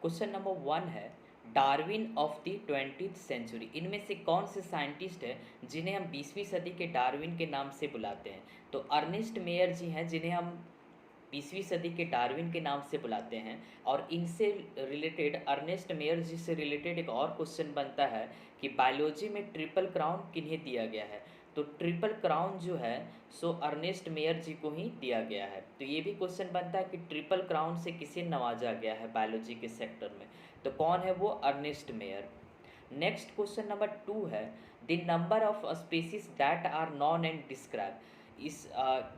Question number 1 है, Darwin of the 20th century, इनमें से कौन से साइंटिस्ट हैं जिन्हें हम 20वीं सदी के डार्विन के नाम से बुलाते हैं? तो अर्नेस्ट मेयर जी हैं जिन्हें हम 20वीं सदी के डार्विन के नाम से बुलाते हैं। और इनसे रिलेटेड, अर्नेस्ट मेयर जी से रिलेटेड एक और क्वेश्चन बनता है कि बायोलॉजी में ट्रिपल क्राउन किन्हें दिया गया है? तो ट्रिपल क्राउन जो है सो अर्नेस्ट मेयर जी को ही दिया गया है। तो ये भी क्वेश्चन बनता है कि ट्रिपल क्राउन से किसे नवाजा गया है बायोलॉजी के सेक्टर में? तो कौन है वो? Ernest Mayr. Next question number 2 है, the number of species that are known and describe.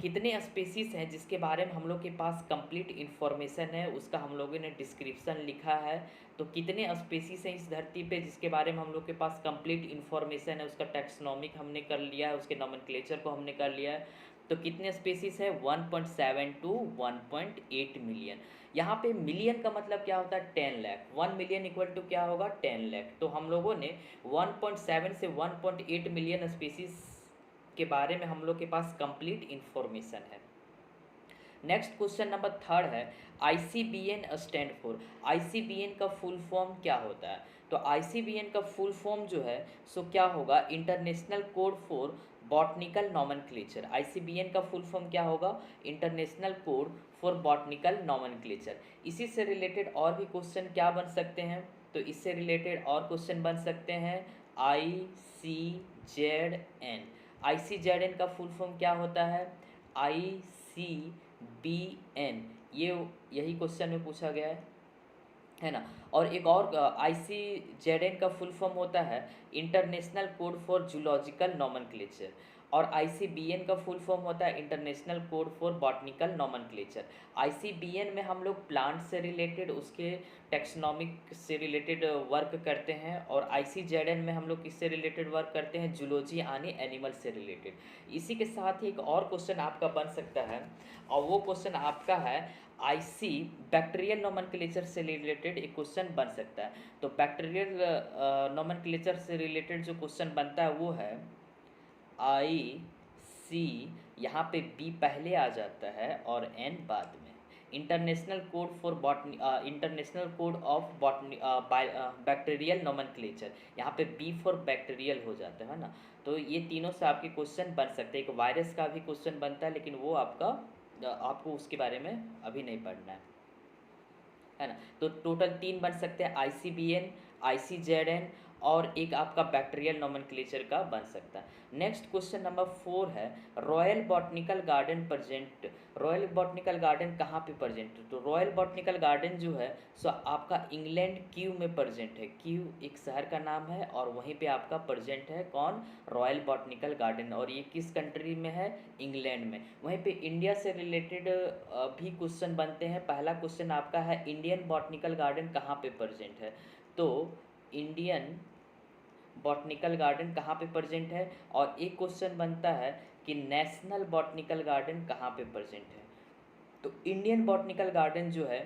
कितने स्पीसीज हैं जिसके बारे में हम लोग के पास कंप्लीट इन्फॉर्मेशन है, उसका हम लोगों ने डिस्क्रिप्शन लिखा है। तो कितने स्पीसीज हैं इस धरती पे जिसके बारे में हम लोग के पास कंप्लीट इन्फॉर्मेशन है, उसका टैक्सोनॉमिक हमने कर लिया है, उसके नोमेनक्लेचर को हमने कर लिया है। तो कितने स्पीसीज है? 1.7 टू 1.8 मिलियन। यहाँ पे मिलियन का मतलब क्या होता है? 10 लाख। 1 मिलियन इक्वल टू क्या होगा? 10 लाख। तो हम लोगों ने 1.7 से 1.8 मिलियन स्पीसीज के बारे में हम लोग के पास कंप्लीट इन्फॉर्मेशन है। नेक्स्ट क्वेश्चन नंबर 3 है, ICBN स्टैंड फॉर। ICBN का फुल फॉर्म क्या होता है? तो ICBN का फुल फॉर्म जो है सो क्या होगा? International code for botanical nomenclature. ICBN का फुल फॉर्म क्या होगा? International code for botanical nomenclature. इसी से रिलेटेड और भी क्वेश्चन क्या बन सकते हैं? तो इससे रिलेटेड और क्वेश्चन बन सकते हैं ICZN। ICZN का फुल फॉर्म क्या होता है? ICBN। यही क्वेश्चन में पूछा गया है ना। और एक और ICZN का फुल फॉर्म होता है international code for zoological nomenclature. और ICBN का फुल फॉर्म होता है international code for botanical nomenclature. ICBN में हम लोग प्लांट से रिलेटेड, उसके टेक्सोनॉमिक से रिलेटेड वर्क करते हैं। और ICZN में हम लोग किससे रिलेटेड वर्क करते हैं? जूलॉजी यानी एनिमल से रिलेटेड। इसी के साथ ही एक और क्वेश्चन आपका बन सकता है, और वो क्वेश्चन आपका है IC बैक्टीरियल नोमेनक्लेचर से रिलेटेड एक क्वेश्चन बन सकता है। तो बैक्टीरियल नोमेनक्लेचर से रिलेटेड जो क्वेश्चन बनता है वो है IC, यहाँ पे B पहले आ जाता है और N बाद में। International code for botany, international code of botany bacterial nomenclature, यहाँ पे B फॉर बैक्टीरियल हो जाता है ना। तो ये तीनों से आपके क्वेश्चन बन सकते हैं। एक वायरस का भी क्वेश्चन बनता है, लेकिन वो आपको उसके बारे में अभी नहीं पढ़ना है ना। तो टोटल 3 बन सकते हैं, ICBN, ICZN और एक आपका बैक्टीरियल नोमेनक्लेचर का बन सकता है। नेक्स्ट क्वेश्चन नंबर 4 है, royal botanical garden present. Royal botanical garden कहाँ पे प्रेजेंट है? तो रॉयल बॉटनिकल गार्डन जो है सो आपका इंग्लैंड क्यू में प्रेजेंट है। क्यू एक शहर का नाम है और वहीं पे आपका प्रेजेंट है कौन? Royal botanical garden. और ये किस कंट्री में है? इंग्लैंड में। वहीं पे इंडिया से रिलेटेड भी क्वेश्चन बनते हैं। पहला क्वेश्चन आपका है, इंडियन बॉटनिकल गार्डन कहाँ पे प्रेजेंट है? तो इंडियन बॉटनिकल गार्डन कहाँ पे प्रेजेंट है? और एक क्वेश्चन बनता है कि नेशनल बॉटनिकल गार्डन कहाँ पे प्रेजेंट है? तो इंडियन बॉटनिकल गार्डन जो है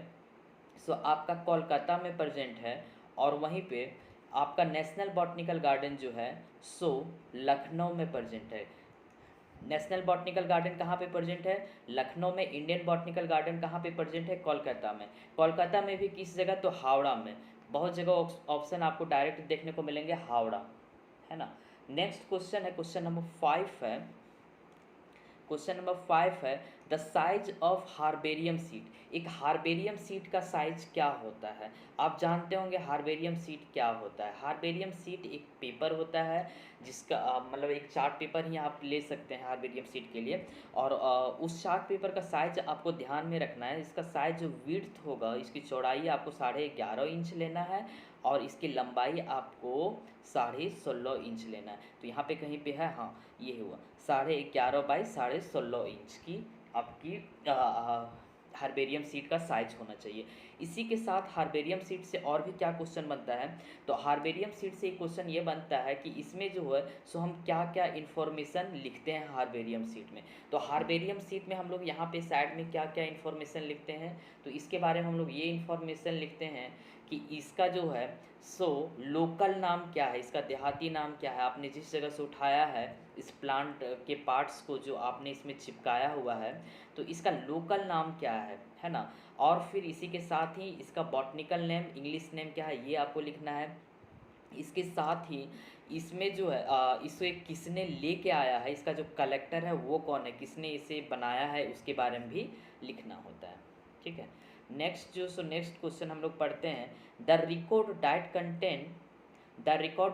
सो आपका कोलकाता में प्रेजेंट है। और वहीं पे आपका नेशनल बॉटनिकल गार्डन जो है सो लखनऊ में प्रेजेंट है। नेशनल बॉटनिकल गार्डन कहाँ पे प्रेजेंट है? लखनऊ में। इंडियन बॉटनिकल गार्डन कहाँ पे प्रेजेंट है? कोलकाता में। कोलकाता में भी किस जगह? तो हावड़ा में। बहुत जगह ऑप्शन आपको डायरेक्ट देखने को मिलेंगे हावड़ा, है ना। नेक्स्ट क्वेश्चन है, क्वेश्चन नंबर 5 है। क्वेश्चन नंबर 5 है, the size of herbarium seat. एक हार्बेरियम सीट का साइज क्या होता है? आप जानते होंगे हार्बेरियम सीट क्या होता है। हार्बेरियम सीट एक पेपर होता है जिसका मतलब एक चार्ट पेपर ही आप ले सकते हैं हार्बेरियम सीट के लिए। और उस चार्ट पेपर का साइज आपको ध्यान में रखना है। इसका साइज जो विड्थ होगा, इसकी चौड़ाई आपको 11.5 इंच लेना है और इसकी लंबाई आपको 16.5 इंच लेना है। तो यहाँ पे कहीं पे है, हाँ ये हुआ 11.5 बाई 16.5 इंच की आपकी हार्बेरियम सीट का साइज होना चाहिए। इसी के साथ हार्बेरियम सीट से और भी क्या क्वेश्चन बनता है? तो हार्बेरियम सीट से एक क्वेश्चन ये बनता है कि इसमें जो है सो हम क्या क्या इन्फॉर्मेशन लिखते हैं हार्बेरियम सीट में। तो हार्बेरियम सीट में हम लोग यहाँ पे साइड में क्या क्या इन्फॉर्मेशन लिखते हैं? तो इसके बारे में हम लोग ये इन्फॉर्मेशन लिखते हैं कि इसका जो है सो लोकल नाम क्या है, इसका देहाती नाम क्या है, आपने जिस जगह से उठाया है इस प्लांट के पार्ट्स को जो आपने इसमें चिपकाया हुआ है, तो इसका लोकल नाम क्या है ना। और फिर इसी के साथ ही इसका बॉटनिकल नेम, इंग्लिश नेम क्या है ये आपको लिखना है। इसके साथ ही इसमें जो है इसे किसने लेके आया है, इसका जो कलेक्टर है वो कौन है, किसने इसे बनाया है, उसके बारे में भी लिखना होता है। ठीक है, नेक्स्ट क्वेश्चन हम लोग पढ़ते हैं। The record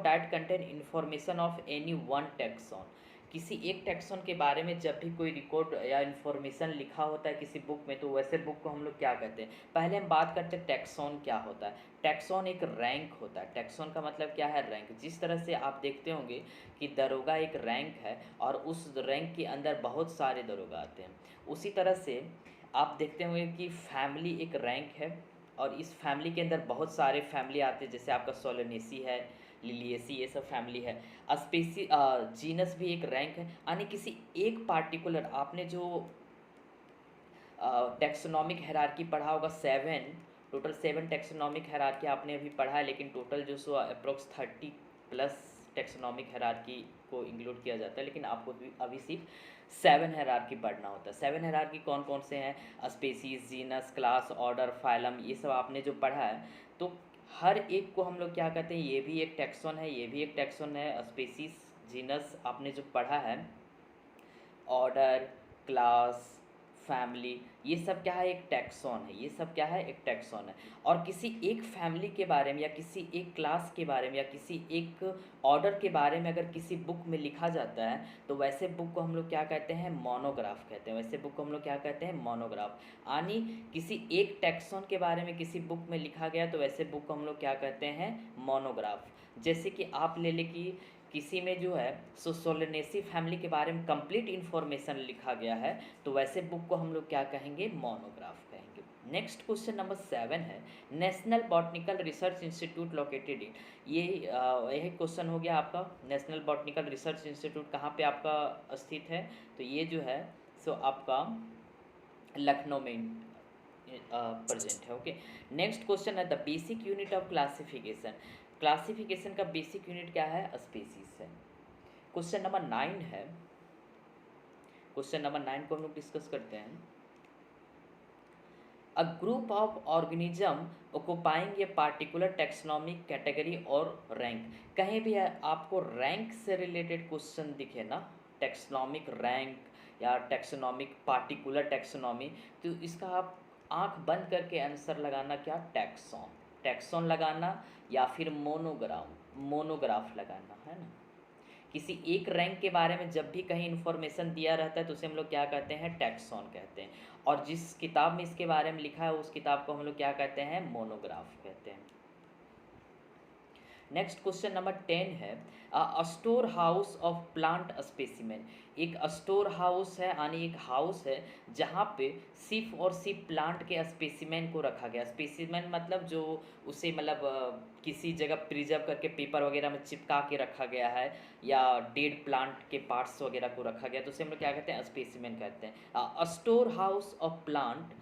diet contain information of any one taxon. किसी एक टैक्सॉन के बारे में जब भी कोई रिकॉर्ड या इन्फॉर्मेशन लिखा होता है किसी बुक में, तो वैसे बुक को हम लोग क्या कहते हैं। पहले हम बात करते हैं टैक्सॉन क्या होता है। टैक्सॉन एक रैंक होता है। टैक्सॉन का मतलब क्या है, रैंक। जिस तरह से आप देखते होंगे कि दरोगा एक रैंक है और उस रैंक के अंदर बहुत सारे दरोगा आते हैं, उसी तरह से आप देखते होंगे कि फैमिली एक रैंक है और इस फैमिली के अंदर बहुत सारे फैमिली आते हैं, जैसे आपका सोलेनेसी है, लिलिएसी, ये सब फैमिली है। स्पेसी जीनस भी एक रैंक है, यानी किसी एक पार्टिकुलर, आपने जो टैक्सोनॉमिक हायरार्की पढ़ा होगा, टोटल 7 टैक्सोनॉमिक हायरार्की आपने अभी पढ़ा है, लेकिन टोटल जो सो अप्रोक्स 30 प्लस टैक्सोनॉमिक हायरार्की को इंक्लूड किया जाता है, लेकिन आपको अभी सिर्फ 7 हायरार्की पढ़ना होता है। 7 हायरार्की कौन कौन से हैं, species, genus, class, order, phylum, ये सब आपने जो पढ़ा है, तो हर एक को हम लोग क्या कहते हैं, ये भी एक टैक्सोन है, ये भी एक टैक्सोन है। स्पेसीज, जीनस आपने जो पढ़ा है, ऑर्डर, क्लास, फैमिली, ये सब क्या है, एक टैक्सॉन है। ये सब क्या है, एक टैक्सॉन है। और किसी एक फैमिली के बारे में या किसी एक क्लास के बारे में या किसी एक ऑर्डर के बारे में अगर किसी बुक में लिखा जाता है, तो वैसे बुक को हम लोग क्या कहते हैं, मोनोग्राफ कहते हैं। वैसे बुक को हम लोग क्या कहते हैं, मोनोग्राफ। यानी किसी एक टैक्सॉन के बारे में किसी बुक में लिखा गया, तो वैसे बुक को हम लोग क्या कहते हैं, मोनोग्राफ। जैसे कि आप ले लें कि किसी में जो है सो सोलेनेसी फैमिली के बारे में कंप्लीट इन्फॉर्मेशन लिखा गया है, तो वैसे बुक को हम लोग क्या कहेंगे, मोनोग्राफ कहेंगे। नेक्स्ट क्वेश्चन नंबर 7 है, national botanical research institute located in. यही क्वेश्चन हो गया आपका। नेशनल बॉटनिकल रिसर्च इंस्टीट्यूट कहाँ पे आपका स्थित है, तो ये जो है सो आपका लखनऊ में प्रेजेंट है। ओके, नेक्स्ट क्वेश्चन है, the basic unit of classification. Classification का बेसिक यूनिट क्या है, स्पीसीज है। क्वेश्चन नंबर 9 है, क्वेश्चन नंबर 9 को हम लोग डिस्कस करते हैं। A group of organism occupying a particular taxonomic category और रैंक। कहीं भी है आपको रैंक से रिलेटेड क्वेश्चन दिखे ना, टैक्सोनॉमिक रैंक या टैक्सोनॉमिक पार्टिकुलर टैक्सोनॉमी, तो इसका आप आंख बंद करके आंसर लगाना, क्या, टैक्सॉन। टैक्सॉन लगाना या फिर मोनोग्राफ लगाना, है ना। किसी एक रैंक के बारे में जब भी कहीं इन्फॉर्मेशन दिया रहता है तो उसे हम लोग क्या कहते हैं, टैक्सॉन कहते हैं। और जिस किताब में इसके बारे में लिखा है उस किताब को हम लोग क्या कहते हैं, मोनोग्राफ कहते हैं। नेक्स्ट क्वेश्चन नंबर 10 है, store house of plant specimen. एक स्टोर हाउस है, यानी एक हाउस है जहाँ पे सिर्फ प्लांट के स्पेसिमेन को रखा गया। स्पेसिमेन मतलब जो उसे मतलब किसी जगह प्रिजर्व करके पेपर वगैरह में चिपका के रखा गया है, या डेड प्लांट के पार्ट्स वगैरह को रखा गया, तो उसे हम लोग क्या कहते हैं, स्पेसिमेन कहते हैं। Store house of plant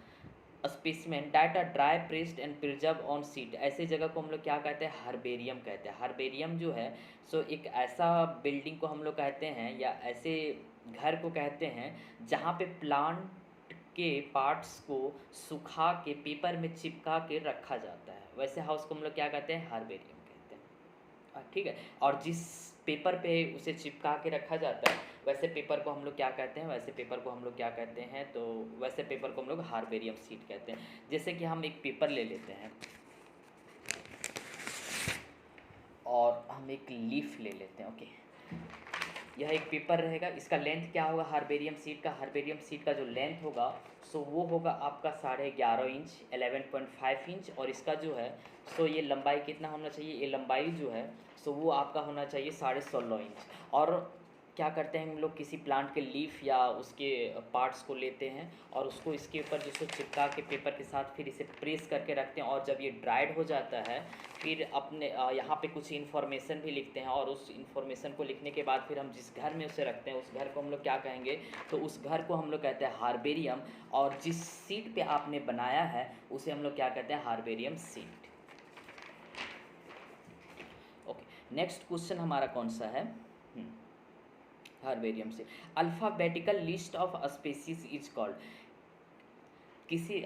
specimen data dry pressed and preserve on seat. ऐसे जगह को हम लोग क्या कहते हैं, हर्बेरियम कहते हैं। हर्बेरियम जो है सो एक ऐसा बिल्डिंग को हम लोग कहते हैं या ऐसे घर को कहते हैं जहाँ पे प्लांट के पार्ट्स को सुखा के पेपर में चिपका के रखा जाता है। वैसे हाउस को हम लोग क्या कहते हैं, हर्बेरियम कहते हैं। ठीक है, और जिस पेपर पे उसे चिपका के रखा जाता है वैसे पेपर को हम लोग क्या कहते हैं, वैसे पेपर को हम लोग क्या कहते हैं, तो वैसे पेपर को हम लोग हार्बेरियम शीट कहते हैं। जैसे कि हम एक पेपर ले लेते हैं और हम एक लीफ ले लेते हैं। ओके, यह एक पेपर रहेगा, इसका लेंथ क्या होगा, हार्बेरियम शीट का, हार्बेरियम शीट का जो लेंथ होगा सो वो होगा आपका 11.5 इंच, 11.5 इंच। और इसका जो है सो ये लंबाई कितना होना चाहिए, ये लंबाई जो है सो वो आपका होना चाहिए 16.5 इंच। और क्या करते हैं हम लोग, किसी प्लांट के लीफ या उसके पार्ट्स को लेते हैं और उसको इसके ऊपर जिसको चिपका के पेपर के साथ फिर इसे प्रेस करके रखते हैं, और जब ये ड्राइड हो जाता है फिर अपने यहाँ पे कुछ इन्फॉर्मेशन भी लिखते हैं, और उस इन्फॉर्मेशन को लिखने के बाद फिर हम जिस घर में उसे रखते हैं उस घर को हम लोग क्या कहेंगे, तो उस घर को हम लोग कहते हैं हार्बेरियम। और जिस सीट पे आपने बनाया है उसे हम लोग क्या कहते हैं, हार्बेरियम सीट। नेक्स्ट क्वेश्चन हमारा कौन सा है, हर्बेरियम से, alphabetical list of species is called, किसी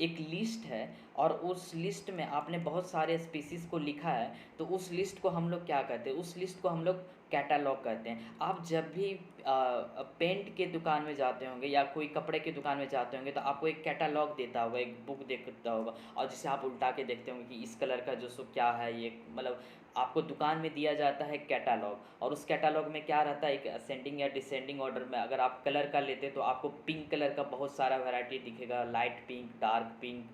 एक लिस्ट है और उस लिस्ट में आपने बहुत सारे स्पीसीज़ को लिखा है, तो उस लिस्ट को हम लोग क्या कहते हैं, उस लिस्ट को हम लोग कैटालॉग कहते हैं। आप जब भी पेंट के दुकान में जाते होंगे या कोई कपड़े की दुकान में जाते होंगे तो आपको एक कैटालॉग देता होगा, एक बुक देता होगा, और जिसे आप उल्टा के देखते होंगे कि इस कलर का जो सो क्या है ये, मतलब आपको दुकान में दिया जाता है कैटालॉग, और उस कैटालॉग में क्या रहता है, एक असेंडिंग या डिसेंडिंग ऑर्डर में, अगर आप कलर का लेते तो आपको पिंक कलर का बहुत सारा वैरायटी दिखेगा, लाइट पिंक, डार्क पिंक,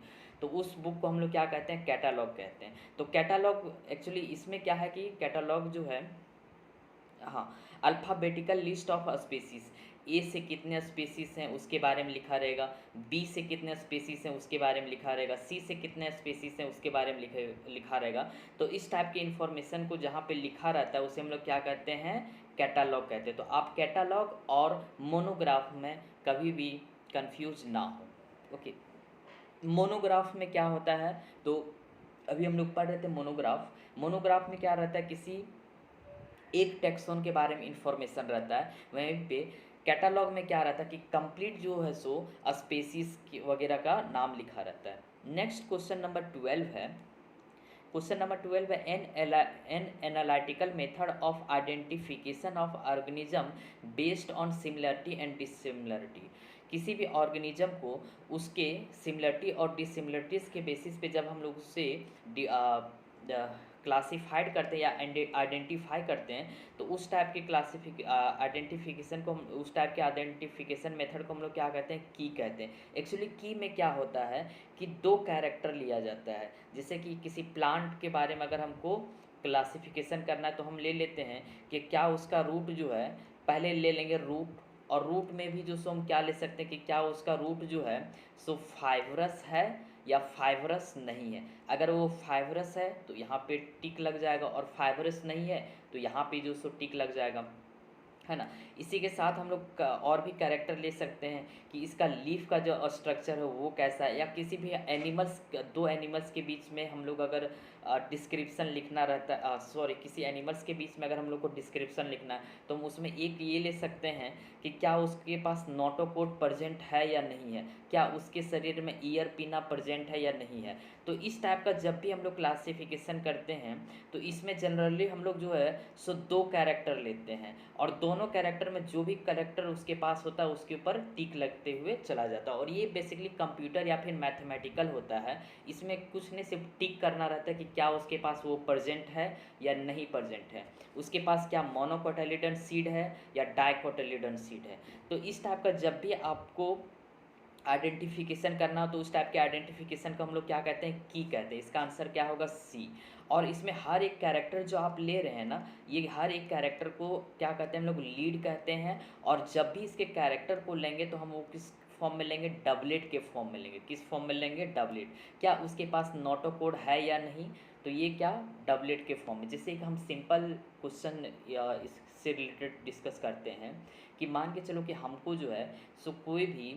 तो उस बुक को हम लोग क्या कहते हैं, कैटालॉग कहते हैं। तो कैटालॉग एक्चुअली इसमें क्या है कि कैटालॉग जो है, हाँ, अल्फ़ाबेटिकल लिस्ट ऑफ स्पीसीज़, ए से कितने स्पीसीज़ हैं उसके बारे में लिखा रहेगा, बी से कितने स्पीसीज़ हैं उसके बारे में लिखा रहेगा, सी से कितने स्पीसीज़ हैं उसके बारे में लिखा रहेगा। तो इस टाइप की इन्फॉर्मेशन को जहाँ पे लिखा रहता है उसे हम लोग क्या कहते हैं, कैटालॉग कहते हैं। तो आप कैटालॉग और मोनोग्राफ में कभी भी कंफ्यूज ना हो। ओके, मोनोग्राफ में क्या होता है, तो अभी हम लोग पढ़ रहे थे मोनोग्राफ। मोनोग्राफ में क्या रहता है, किसी एक टैक्सोन के बारे में इंफॉर्मेशन रहता है, वहीं पे कैटालॉग में क्या रहता है कि कंप्लीट जो है सो स्पेसीज वगैरह का नाम लिखा रहता है। नेक्स्ट क्वेश्चन नंबर 12 है, क्वेश्चन नंबर 12 है, an analytical method of identification of organism based on similarity and dissimilarity. किसी भी ऑर्गेनिज्म को उसके सिमिलरिटी और डिसिमिलरिटीज़ के बेसिस पे जब हम लोग उससे क्लासिफाइड करते हैं या आइडेंटिफाई करते हैं, तो उस टाइप के आइडेंटिफिकेशन को हम, उस टाइप के आइडेंटिफिकेशन मेथड को हम लोग क्या कहते हैं, की कहते हैं। एक्चुअली की में क्या होता है कि दो कैरेक्टर लिया जाता है, जैसे कि किसी प्लांट के बारे में अगर हमको क्लासिफिकेशन करना है तो हम ले लेते हैं कि क्या उसका रूट जो है, पहले ले लेंगे रूट, और रूट में भी जो सो हम क्या ले सकते हैं कि क्या उसका रूट जो है सो फाइब्रस है या फाइब्रस नहीं है। अगर वो फाइब्रस है तो यहाँ पे टिक लग जाएगा, और फाइब्रस नहीं है तो यहाँ पे जो सो टिक लग जाएगा, है ना। इसी के साथ हम लोग और भी कैरेक्टर ले सकते हैं कि इसका लीफ का जो स्ट्रक्चर है वो कैसा है, या किसी भी एनिमल्स, दो एनिमल्स के बीच में हम लोग अगर डिस्क्रिप्शन लिखना रहता है, सॉरी, किसी एनिमल्स के बीच में अगर हम लोग को डिस्क्रिप्शन लिखना है तो हम उसमें एक ये ले सकते हैं कि क्या उसके पास नोटोकोड प्रेजेंट है या नहीं है, क्या उसके शरीर में ईयर पिना प्रेजेंट है या नहीं है। तो इस टाइप का जब भी हम लोग क्लासिफिकेशन करते हैं तो इसमें जनरली हम लोग जो है सो दो कैरेक्टर लेते हैं, और दोनों कैरेक्टर में जो भी कैरेक्टर उसके पास होता है उसके ऊपर टिक लगते हुए चला जाता है। और ये बेसिकली कंप्यूटर या फिर मैथमेटिकल होता है, इसमें कुछ नहीं, सिर्फ टिक करना रहता है कि क्या उसके पास वो प्रेजेंट है या नहीं प्रेजेंट है, उसके पास क्या मोनोकोटिलिडन सीड है या डाइकोटिलिडन सीड है। तो इस टाइप का जब भी आपको आइडेंटिफिकेशन करना हो तो उस टाइप के आइडेंटिफिकेशन को हम लोग क्या कहते हैं, की कहते हैं। इसका आंसर क्या होगा, सी। और इसमें हर एक कैरेक्टर जो आप ले रहे हैं ना, ये हर एक कैरेक्टर को क्या कहते हैं हम लोग, लीड कहते हैं। और जब भी इसके कैरेक्टर को लेंगे तो हम वो किस फॉर्म में लेंगे, डबलेट के फॉर्म में लेंगे। किस फॉर्म में लेंगे, डबलेट। क्या उसके पास नोटोकोड है या नहीं, तो ये क्या, डबलेट के फॉर्म में। जैसे एक हम सिंपल क्वेश्चन या इससे रिलेटेड डिस्कस करते हैं कि मान के चलो कि हमको जो है सो कोई भी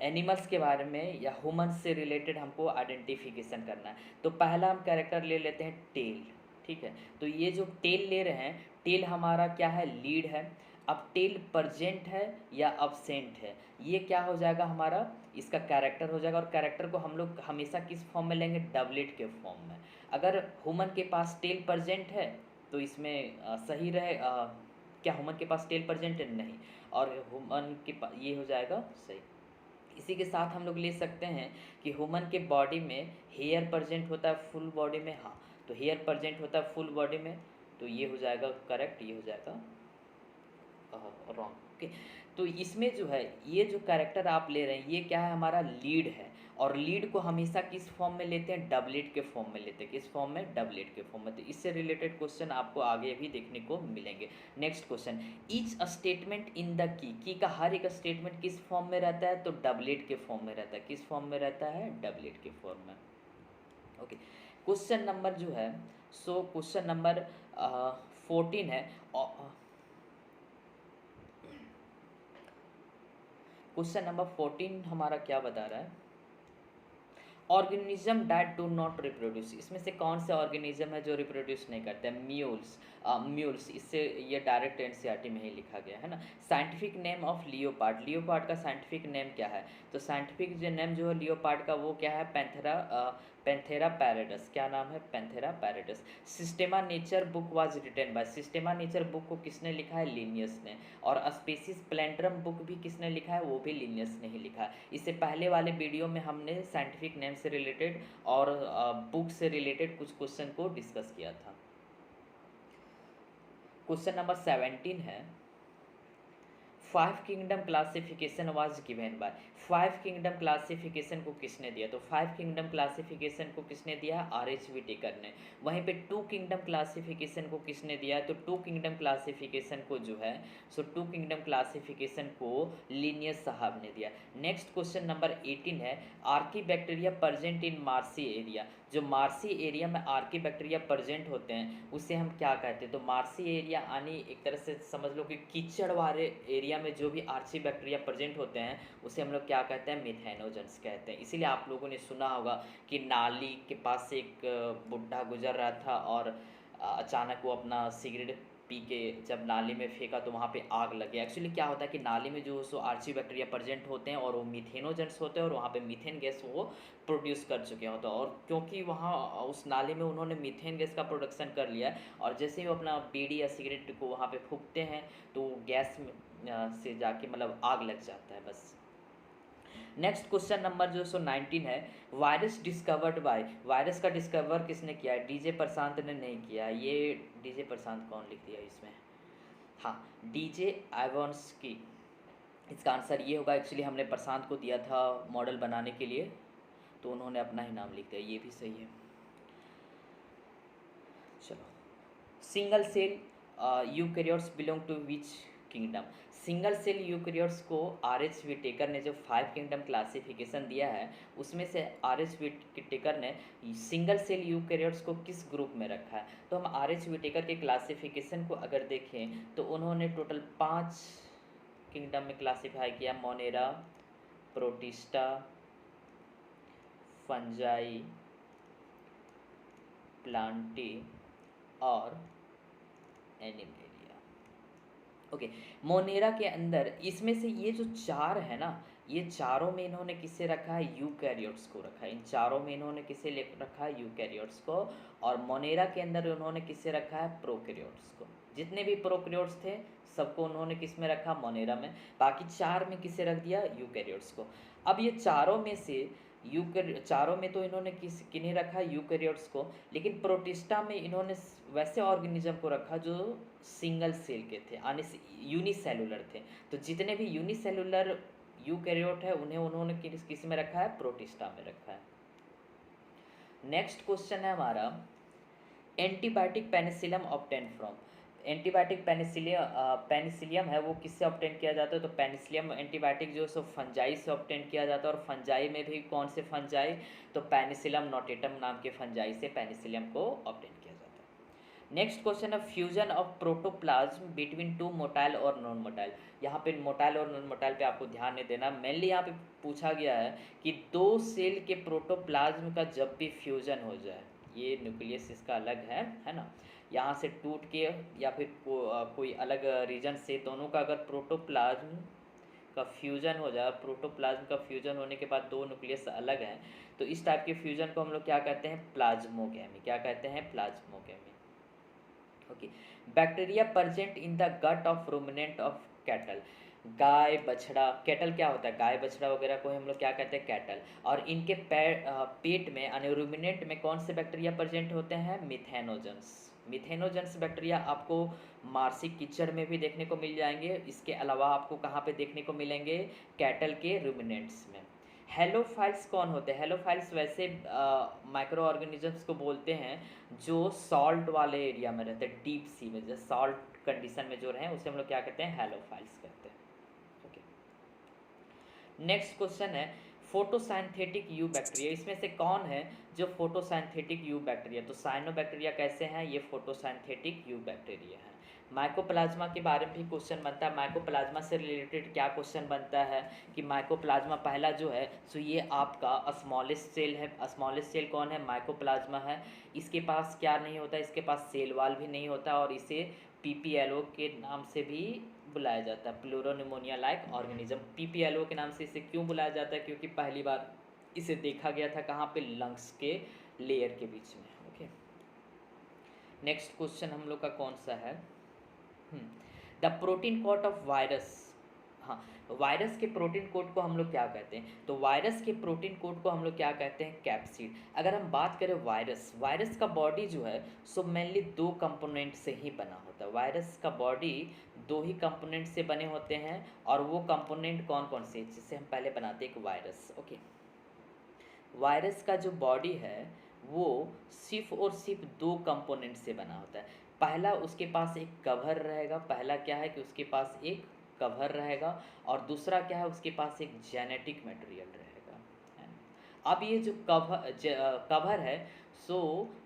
एनिमल्स के बारे में या ह्यूमंस से रिलेटेड हमको आइडेंटिफिकेशन करना है। तो पहला हम कैरेक्टर ले लेते हैं टेल, ठीक है। तो ये जो टेल ले रहे हैं, टेल हमारा क्या है, लीड है। अब टेल प्रेजेंट है या अब्सेंट है, ये क्या हो जाएगा हमारा, इसका कैरेक्टर हो जाएगा। और कैरेक्टर को हम लोग हमेशा किस फॉर्म में लेंगे, डबलेट के फॉर्म में। अगर ह्यूमन के पास टेल प्रेजेंट है तो इसमें सही रहे, क्या ह्यूमन के पास टेल प्रेजेंट है, नहीं, और ह्यूमन के पास ये हो जाएगा सही। इसी के साथ हम लोग ले सकते हैं कि ह्यूमन के बॉडी में हेयर प्रेजेंट होता है फुल बॉडी में, हाँ, तो हेयर प्रेजेंट होता है फुल बॉडी में, तो ये हो जाएगा करेक्ट, ये हो जाएगा रॉन्ग। ओके, तो इसमें जो है ये जो कैरेक्टर आप ले रहे हैं ये क्या है, हमारा लीड है। और लीड को हमेशा किस फॉर्म में लेते हैं, डबलेट के फॉर्म में लेते हैं। किस फॉर्म में, डबलेट के फॉर्म में। तो इससे रिलेटेड क्वेश्चन आपको आगे भी देखने को मिलेंगे। Next question, each statement in the key का हर एक स्टेटमेंट किस फॉर्म में रहता है, तो डबलेट के फॉर्म में रहता है। किस फॉर्म में रहता है, डबलेट के फॉर्म में। ओके, क्वेश्चन नंबर जो है सो क्वेश्चन नंबर 14 है। क्वेश्चन नंबर 14 हमारा क्या बता रहा है, organism that do not reproduce, इसमें से कौन से ऑर्गेनिज्म है जो रिप्रोड्यूस नहीं करते हैं? म्यूल्स, म्यूल्स, इससे ये डायरेक्ट एनसीईआरटी में ही लिखा गया है ना। Scientific name of leopard, leopard का साइंटिफिक नेम क्या है? तो साइंटिफिक जो नेम जो है लियोपार्ड का वो क्या है? Panthera, Panthera pardus. क्या नाम है? Panthera pardus. Systema Naturae book was written by, Systema Naturae book को किसने लिखा है? लिनियस ने। और स्पीसीज प्लेंड्रम बुक भी किसने लिखा है? वो भी लिनियस ने ही लिखा है। इससे पहले वाले वीडियो में हमने साइंटिफिक नेम से रिलेटेड और बुक से रिलेटेड कुछ क्वेश्चन को डिस्कस किया था। क्वेश्चन नंबर 17 है, five kingdom classification was given by, five kingdom classification को किसने दिया? तो फाइव किंगडम क्लासिफिकेशन को किसने दिया? आर.एच. व्हिटेकर ने। वहीं पे टू किंगडम क्लासिफिकेशन को किसने दिया? तो टू किंगडम क्लासिफिकेशन को जो है टू किंगडम क्लासिफिकेशन को लिनियस साहब ने दिया। नेक्स्ट क्वेश्चन नंबर 18 है, archaebacteria present in marshy area, जो मार्सी एरिया में आर्की बैक्टीरिया प्रेजेंट होते हैं उसे हम क्या कहते हैं? तो मार्सी एरिया यानी एक तरह से समझ लो कि कीचड़ वाले एरिया में जो भी आर्ची बैक्टीरिया प्रेजेंट होते हैं उसे हम लोग क्या कहते हैं? मिथेनोजेंस कहते हैं। इसीलिए आप लोगों ने सुना होगा कि नाली के पास से एक बुढ़ा गुजर रहा था और अचानक वो अपना सिगरेट पी के जब नाली में फेंका तो वहाँ पे आग लग गया। एक्चुअली क्या होता है कि नाली में जो सो आर्ची बैक्टीरिया प्रेजेंट होते हैं और वो मिथेनोजेंस होते हैं और वहाँ पे मीथेन गैस वो प्रोड्यूस कर चुके होते हैं। और क्योंकि वहाँ उस नाली में उन्होंने मीथेन गैस का प्रोडक्शन कर लिया है और जैसे ही वो अपना बीड़ी या सिगरेट को वहाँ पे फूंकते हैं तो गैस से जाके मतलब आग लग जाता है बस। नेक्स्ट क्वेश्चन नंबर जो 19 है, वायरस डिस्कवर्ड बाय, वायरस का डिस्कवर किसने किया है? डीजे प्रशांत ने नहीं किया। ये डीजे प्रशांत कौन लिख दिया इसमें? हाँ, डीजे आइवॉन्स्की। इसका आंसर ये होगा। एक्चुअली हमने प्रशांत को दिया था मॉडल बनाने के लिए तो उन्होंने अपना ही नाम लिख दिया, ये भी सही है। चलो, single cell eukaryotes belong to which kingdom? Single cell eukaryotes को आर.एच. व्हिटेकर ने जो फाइव किंगडम क्लासिफिकेशन दिया है उसमें से आर.एच. व्हिटेकर ने सिंगल सेल यूकैरियोट्स को किस ग्रुप में रखा है? तो हम आर.एच. व्हिटेकर के क्लासिफिकेशन को अगर देखें तो उन्होंने टोटल 5 किंगडम में क्लासीफाई किया, मोनेरा, प्रोटिस्टा, फंजाई, प्लांटी और एनिमेलिया। ओके, मोनेरा के अंदर इसमें से ये जो चार है ना, ये चारों में इन्होंने किसे रखा है? यूकैरियोट्स को रखा है। इन चारों में इन्होंने किसे ले रखा है? यूकैरियोट्स को। और मोनेरा के अंदर उन्होंने किसे रखा है? प्रोकैरियोट्स को। जितने भी प्रोकैरियोट्स थे सबको उन्होंने किस में रखा? मोनेरा में। बाकी चार में किसे रख दिया? यूकैरियोट्स को। अब ये चारों में से चारों में तो इन्होंने किन्हें रखा? यूकैरियोट्स को। लेकिन प्रोटिस्टा में इन्होंने वैसे ऑर्गेनिज्म को रखा जो सिंगल सेल के थे यानी यूनिसेलुलर थे। तो जितने भी यूनिसेलुलर यूकैरियोट है उन्हें उन्होंने किस में रखा है? प्रोटिस्टा में रखा है। नेक्स्ट क्वेश्चन है हमारा, antibiotic Penicillium obtain from, antibiotic Penicillium है वो किससे ऑब्टेन किया जाता है? तो पेनिसिलियम एंटीबायोटिक जो सो फंजाई से ऑब्टेन किया जाता है। और फंजाई में भी कौन से फंजाई? तो पेनिसिलियम नोटेटम नाम के फंजाई से पेनिसिलियम को ऑब्टेन किया जाता है। नेक्स्ट क्वेश्चन है, fusion of protoplasm between two motile और नॉन मोटाइल। यहाँ पे मोटाइल और नॉन मोटाइल पे आपको ध्यान नहीं देना। मेनली यहाँ पे पूछा गया है कि दो सेल के प्रोटोप्लाज्म का जब भी फ्यूजन हो जाए, ये न्यूक्लियस इसका अलग है ना, यहाँ से टूट के या फिर कोई अलग रीजन से दोनों का अगर प्रोटोप्लाज्म का फ्यूजन हो जाए, प्रोटोप्लाज्म का फ्यूजन होने के बाद दो न्यूक्लियस अलग हैं तो इस टाइप के फ्यूजन को हम लोग क्या कहते हैं? प्लाज्मोगेमी। क्या कहते हैं? Plasmogamy. Okay, bacteria present in the gut of ruminant of cattle, गाय बछड़ा, कैटल क्या होता है? गाय बछड़ा वगैरह को हम लोग क्या कहते हैं? कैटल। और इनके पेट में यानी रूमिनेंट में कौन से बैक्टीरिया प्रेजेंट होते हैं? मिथेनोजेंस। मिथेनोजेंस बैक्टीरिया आपको मार्सी कीचड़ में भी देखने को मिल जाएंगे। इसके अलावा आपको कहाँ पे देखने को मिलेंगे? कैटल के रूमिनेंट्स में। हेलोफाइल्स कौन होते हैं? हेलोफाइल्स वैसे माइक्रो ऑर्गेनिजम्स को बोलते हैं जो सॉल्ट वाले एरिया में रहते हैं, डीप सी में, जैसे सॉल्ट कंडीशन में जो रहें उसे हम लोग क्या कहते हैं? हेलोफाइल्स कहते हैं। ओके, नेक्स्ट क्वेश्चन है, फोटोसाइंथेटिक यू बैक्टीरिया, इसमें से कौन है जो फोटोसाइंथेटिक यू बैक्टीरिया? तो साइनोबैक्टीरिया कैसे हैं? ये फोटोसाइंथेटिक यू बैक्टीरिया है। माइकोप्लाज्मा के बारे में भी क्वेश्चन बनता है। माइकोप्लाज्मा से रिलेटेड क्या क्वेश्चन बनता है कि माइकोप्लाज्मा पहला जो है सो ये आपका स्मॉलेस्ट सेल है। स्मॉलेस्ट सेल कौन है? माइकोप्लाज्मा है। इसके पास क्या नहीं होता? इसके पास सेल वाल भी नहीं होता और इसे पीपीएलओ के नाम से भी बुलाया जाता है, प्लूरोनिमोनिया लाइक ऑर्गेनिज्म। पीपीएलओ के नाम से इसे क्यों बुलाया जाता है? क्योंकि पहली बार इसे देखा गया था कहाँ पे? लंग्स के लेयर के बीच में। ओके, नेक्स्ट क्वेश्चन हम लोग का कौन सा है? The protein code of virus. हाँ, वायरस के प्रोटीन कोड को हम लोग क्या कहते हैं? तो वायरस के प्रोटीन कोड को हम लोग क्या कहते हैं? कैप्सिड। अगर हम बात करें वायरस का बॉडी जो है सो मेनली दो कंपोनेंट से ही बना होता है। वायरस का बॉडी दो ही कंपोनेंट से बने होते हैं और वो कंपोनेंट कौन कौन से, जिससे हम पहले बनाते हैं एक वायरस। ओके, वायरस का जो बॉडी है वो सिर्फ और सिर्फ दो कंपोनेंट से बना होता है। पहला उसके पास एक कवर रहेगा, पहला क्या है कि उसके पास एक कवर रहेगा और दूसरा क्या है, उसके पास एक जेनेटिक मटेरियल रहेगा, है ना। अब ये जो कवर है सो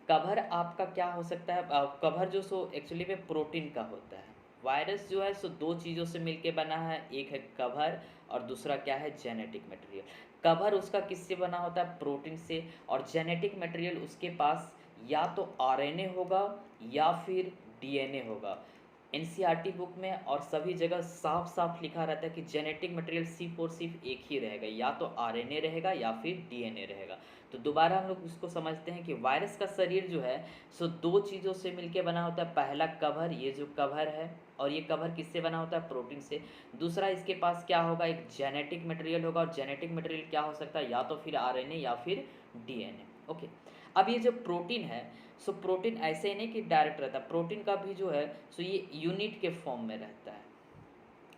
कवर आपका क्या हो सकता है? कवर जो सो एक्चुअली में प्रोटीन का होता है। वायरस जो है सो दो चीज़ों से मिलके बना है, एक है कवर और दूसरा क्या है? Genetic material. कवर उसका किससे बना होता है? प्रोटीन से। और जेनेटिक मटेरियल उसके पास या तो आरएनए होगा या फिर डीएनए होगा। एनसीईआरटी बुक में और सभी जगह साफ साफ लिखा रहता है कि जेनेटिक मटेरियल सिर्फ और सिर्फ एक ही रहेगा, या तो आरएनए रहेगा या फिर डीएनए रहेगा। तो दोबारा हम लोग उसको समझते हैं कि वायरस का शरीर जो है सो दो चीज़ों से मिलके बना होता है। पहला कवर, ये जो कवर है, और ये कवर किससे बना होता है? प्रोटीन से। दूसरा इसके पास क्या होगा? एक जेनेटिक मटेरियल होगा और जेनेटिक मटेरियल क्या हो सकता है? या तो फिर आरएनए या फिर डीएनए। ओके, अब ये जो प्रोटीन है सो प्रोटीन ऐसे ही नहीं कि डायरेक्ट रहता, प्रोटीन का भी जो है सो ये यूनिट के फॉर्म में रहता है।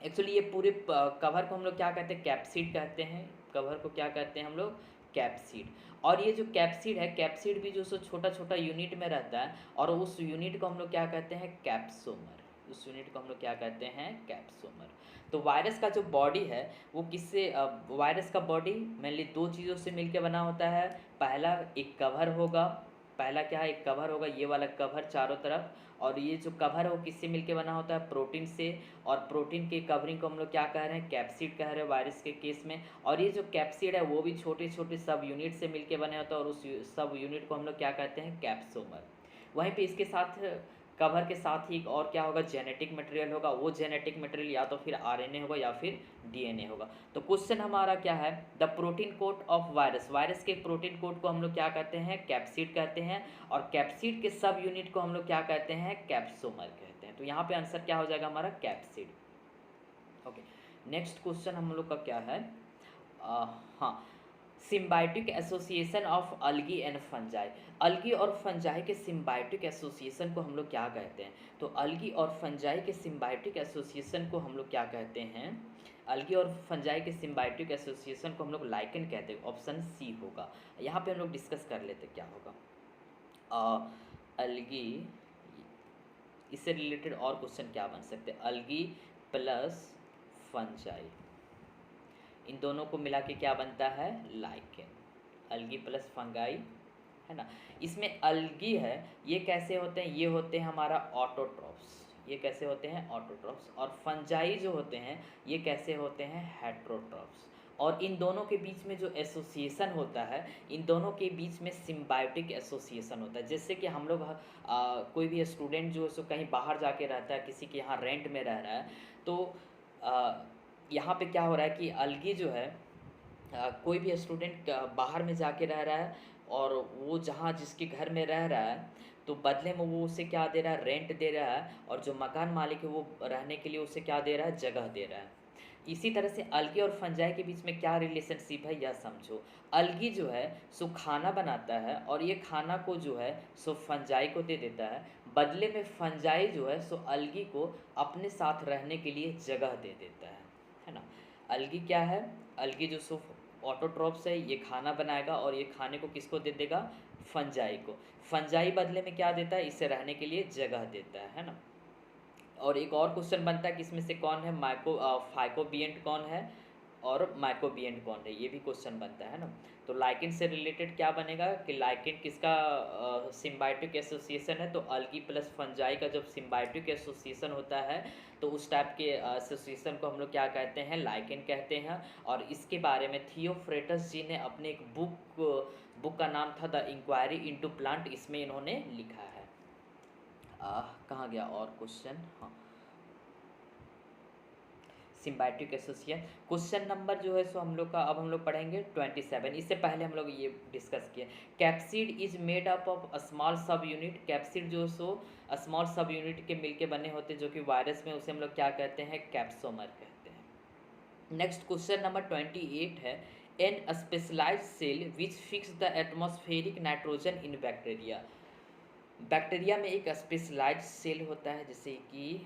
एक्चुअली ये पूरे कवर को हम लोग क्या कहते हैं? कैप्सिड कहते हैं। कवर को क्या कहते हैं हम लोग? कैप्सिड। और ये जो कैप्सिड है, कैप्सिड भी जो सो छोटा छोटा यूनिट में रहता है और उस यूनिट को हम लोग क्या कहते हैं? कैप्सोमर। उस यूनिट को हम लोग क्या कहते हैं? कैप्सोमर। तो वायरस का जो बॉडी है वो किससे वायरस का बॉडी मेनली दो चीज़ों से मिलकर बना होता है। पहला एक कवर होगा, पहला क्या है? एक कवर होगा, ये वाला कवर चारों तरफ, और ये जो कवर है वो किससे मिलके बना होता है? प्रोटीन से। और प्रोटीन के कवरिंग को हम लोग क्या कह रहे हैं? कैप्सिड कह रहे हैं वायरस के केस में। और ये जो कैप्सिड है वो भी छोटे छोटे सब यूनिट से मिलके बने होता है और उस सब यूनिट को हम लोग क्या कहते हैं? कैप्सोमर। वहीं पे इसके साथ कवर के साथ ही एक और क्या होगा? जेनेटिक मटेरियल होगा। वो जेनेटिक मटेरियल या तो फिर आरएनए होगा या फिर डीएनए होगा। तो क्वेश्चन हमारा क्या है? The protein code of virus. Virus के प्रोटीन कोड को हम लोग क्या कहते हैं? कैप्सिड कहते हैं। और कैप्सिड के सब यूनिट को हम लोग क्या कहते हैं? कैप्सोमर कहते हैं। तो यहाँ पे आंसर क्या हो जाएगा हमारा? कैप्सिड। ओके, नेक्स्ट क्वेश्चन हम लोग का क्या है? हाँ, symbiotic association of algae and fungi. Algae और फंजाई के सिम्बायोटिक एसोसिएशन को हम लोग क्या कहते हैं? तो अल्गी और फंजाई के सिम्बायोटिक एसोसिएशन को हम लोग क्या कहते हैं? अल्गी और फंजाई के सिम्बायोटिक एसोसिएशन को हम लोग लाइकेन कहते हैं। ऑप्शन सी होगा। यहाँ पे हम लोग डिस्कस कर लेते क्या होगा। अल्गी, इससे रिलेटेड और क्वेश्चन क्या बन सकते हैं? अल्गी प्लस फंजाई, इन दोनों को मिला के क्या बनता है? लाइकेन। अल्गी प्लस फंगाई, है ना। इसमें अल्गी है, ये कैसे होते हैं? ये होते हैं हमारा ऑटोट्रॉफ्स। ये कैसे होते हैं? ऑटोट्रॉफ्स। और फंजाई जो होते हैं ये कैसे होते हैं? हेट्रोट्रॉफ्स। और इन दोनों के बीच में जो एसोसिएशन होता है, इन दोनों के बीच में सिम्बायोटिक एसोसिएशन होता है। जैसे कि हम लोग कोई भी स्टूडेंट जो है सो कहीं बाहर जाके रहता है, किसी के यहाँ रेंट में रह रहा है, तो यहाँ पे क्या हो रहा है कि अलगी जो है कोई भी स्टूडेंट बाहर में जाके रह रहा है और वो जहाँ जिसके घर में रह रहा है तो बदले में वो उसे क्या दे रहा है? रेंट दे रहा है। और जो मकान मालिक है वो रहने के लिए उसे क्या दे रहा है? जगह दे रहा है। इसी तरह से अलगी और फंजाई के बीच में क्या रिलेशनशिप है यह समझो। अलगी जो है सो खाना बनाता है और ये खाना को जो है सो फंजाई को दे देता है। बदले में फंजाई जो है सो अलगी को अपने साथ रहने के लिए जगह दे देता है ना। अलगी क्या है? अलगी जो सो ऑटोट्रॉप्स है, ये खाना बनाएगा और ये खाने को किसको दे देगा? फंजाई को। फंजाई बदले में क्या देता है? इसे रहने के लिए जगह देता है ना। और एक और क्वेश्चन बनता है कि इसमें से कौन है फाइकोबिएंट कौन है? और माइक्रोबियन कौन है, ये भी क्वेश्चन बनता है ना। तो लाइकेन से रिलेटेड क्या बनेगा कि लाइकेन किसका सिम्बायोटिक एसोसिएशन है, तो अल्गी प्लस फंजाई का जब सिम्बायोटिक एसोसिएशन होता है तो उस टाइप के एसोसिएशन को हम लोग क्या कहते हैं, लाइकेन कहते हैं। और इसके बारे में थियोफ्रेटस जी ने अपने एक बुक का नाम था द इंक्वायरी इनटू प्लांट, इसमें इन्होंने लिखा है। कहाँ गया और क्वेश्चन, हाँ सिम्बायोटिक एसोसिएशन। क्वेश्चन नंबर जो है सो हम लोग का अब हम लोग पढ़ेंगे 27। इससे पहले हम लोग ये डिस्कस किए, capsid is made up of small सब यूनिट। कैप्सिड जो सो स्मॉल सब यूनिट के मिलके बने होते हैं जो कि वायरस में, उसे हम लोग क्या कहते हैं, कैप्सोमर कहते हैं। नेक्स्ट क्वेश्चन नंबर 28 है, an specialised cell which fix the atmospheric nitrogen in bacteria. Bacteria में एक स्पेशलाइज्ड सेल होता है, जैसे कि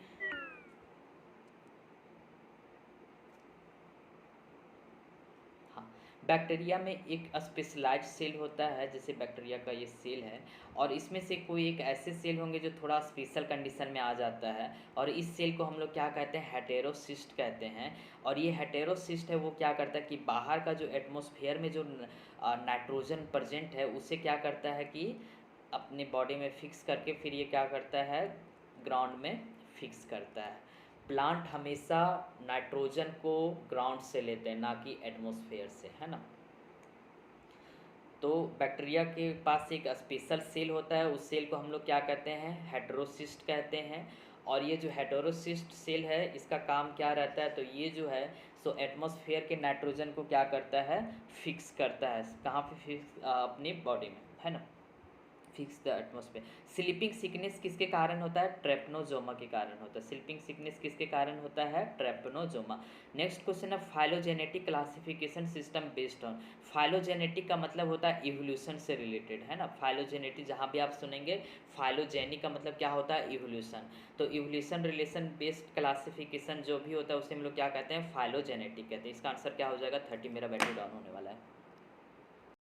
बैक्टीरिया में एक स्पेशलाइज्ड सेल होता है, जैसे बैक्टीरिया का ये सेल है, और इसमें से कोई एक ऐसे सेल होंगे जो थोड़ा स्पेशल कंडीशन में आ जाता है, और इस सेल को हम लोग क्या कहते हैं, हेटेरोसिस्ट कहते हैं। और ये हेटेरोसिस्ट है वो क्या करता है कि बाहर का जो एटमॉस्फेयर में जो नाइट्रोजन प्रेजेंट है उसे क्या करता है कि अपने बॉडी में फिक्स करके फिर ये क्या करता है, ग्राउंड में फिक्स करता है। प्लांट हमेशा नाइट्रोजन को ग्राउंड से लेते हैं, ना कि एटमॉस्फेयर से, है ना। तो बैक्टीरिया के पास एक स्पेशल सेल होता है, उस सेल को हम लोग क्या कहते हैं, हेटेरोसिस्ट कहते हैं। और ये जो हेटेरोसिस्ट सेल है इसका काम क्या रहता है, तो ये जो है सो एटमॉस्फेयर के नाइट्रोजन को क्या करता है, फिक्स करता है। कहाँ पे फिक्स, अपनी बॉडी में, है ना, fix the atmosphere. Sleeping sickness किसके कारण होता है, ट्रेपनोजोमा के कारण होता है। स्लीपिंग सिकनेस किसके कारण होता है, ट्रेपनोजोमा। नेक्स्ट क्वेश्चन है, phylogenetic classification system based on. Phylogenetic का मतलब होता है इवोल्यूशन से रिलेटेड, है ना। फाइलोजेनेटिक जहाँ भी आप सुनेंगे, फाइलोजेनिक का मतलब क्या होता है, इवोल्यूशन। तो इवोल्यूशन रिलेशन बेस्ड क्लासिफिकेशन जो भी होता है उसे हम लोग क्या कहते हैं, फाइलोजेनेटिक कहते हैं। इसका आंसर क्या हो जाएगा, 30। मेरा बैटरी डाउन होने वाला है।